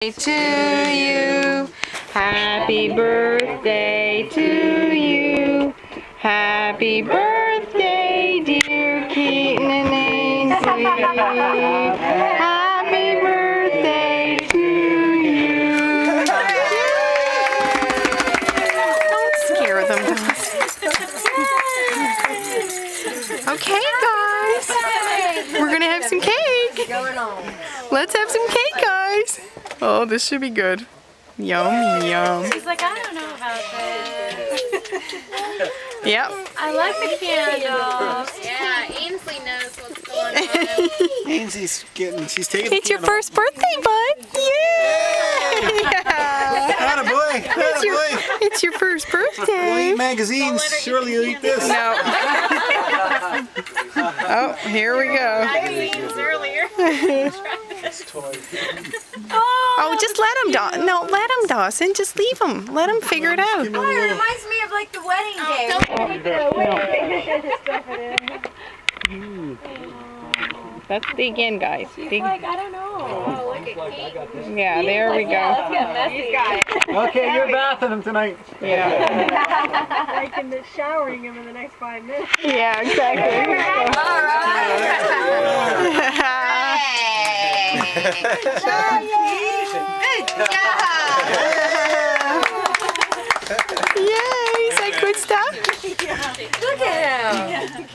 To you, happy birthday to you, happy birthday dear Keaton and Ainsley, happy birthday to you. Don't scare them, guys. Okay guys, we're gonna have some cake. Let's have some cake guys. Oh, this should be good. Yum, yum. She's like, I don't know about this. Yep. I like the candles. Yeah, Ainsley knows what's going on. Ainsley's she's taking It's your first birthday, bud. Yay! Attaboy! Attaboy! It's your first We'll birthday. eat magazines. Surely you'll eat this. No. Oh, here we go. Magazines earlier. Oh, just let him, no, let him, Dawson. Just leave him. Let him figure it out. Oh, it reminds me of like the wedding day. Let's dig in, guys. Dig. Like, I don't know. Oh, look at Kate. Yeah, there we go. Let's get messy. Okay, you're bathing him tonight. Yeah. Like in the showering him in the next 5 minutes. Yeah, exactly. All Yay, is that good stuff? Look at him.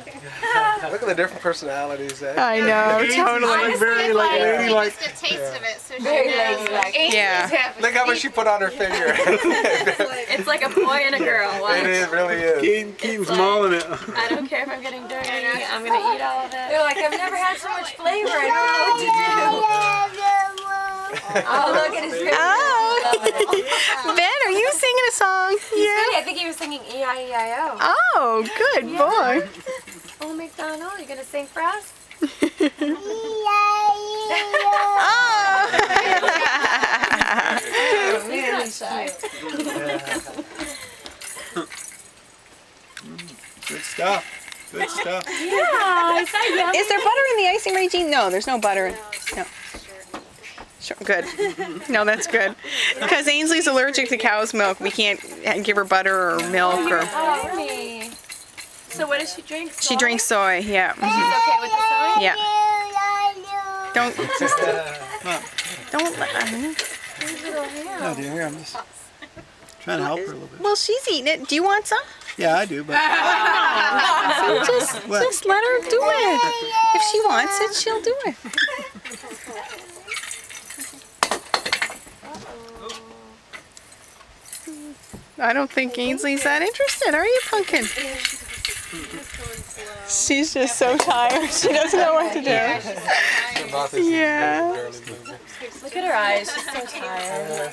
Look at the different personalities. I know, totally. Honestly, Very it's like, ladylike. Just a taste of it, so she very knows. ladylike. Yeah. Look how much she put on her finger. It's like a boy and a girl. It really is. Keaton's mauling it. I don't care if I'm getting dirty. I'm going to eat all of it. They're like, I've never had so much flavor. I don't know what to do. Oh, look at his face. Oh. Ben, are you singing a song? Yeah. I think he was singing E-I-E-I-O. Oh, good boy. Oh, McDonald, you going to sing for us? He's not shy. Good stuff. Good stuff. Yeah, is that yummy? Is there butter in the icing, Regine? No, there's no butter in. No. Sure, good. No, that's good. Because Ainsley's allergic to cow's milk. We can't give her butter or milk or. Oh, me. So what does she drink? Soy? She drinks soy. Yeah. She's okay with the soy? Yeah. Don't just. Don't let. Oh dear, here, I'm just trying to help her a little bit. Well, she's eating it. Do you want some? Yeah, I do, but Just let her do it. If she wants it, she'll do it. I don't think Ainsley's that interested, are you, Pumpkin? She's just so tired. She doesn't know what to do. Yeah. Look at her eyes. She's so tired.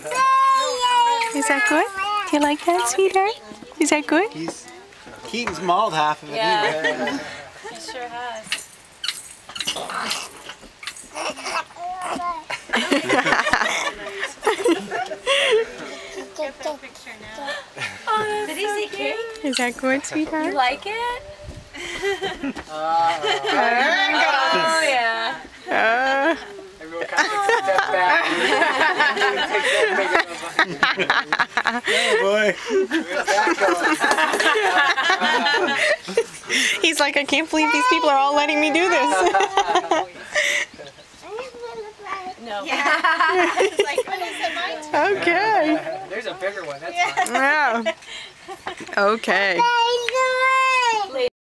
Is that good? You like that, sweetheart? Is that good? Keaton's mauled half of it. Yeah. She sure has. Did he see cake? Is that good, You sweetheart? like it? Oh, yeah. Oh boy. He's like, I can't believe these people are all letting me do this. No. It's like, what is it, mine? Okay. There's a bigger one. That's fine. Yeah. Okay.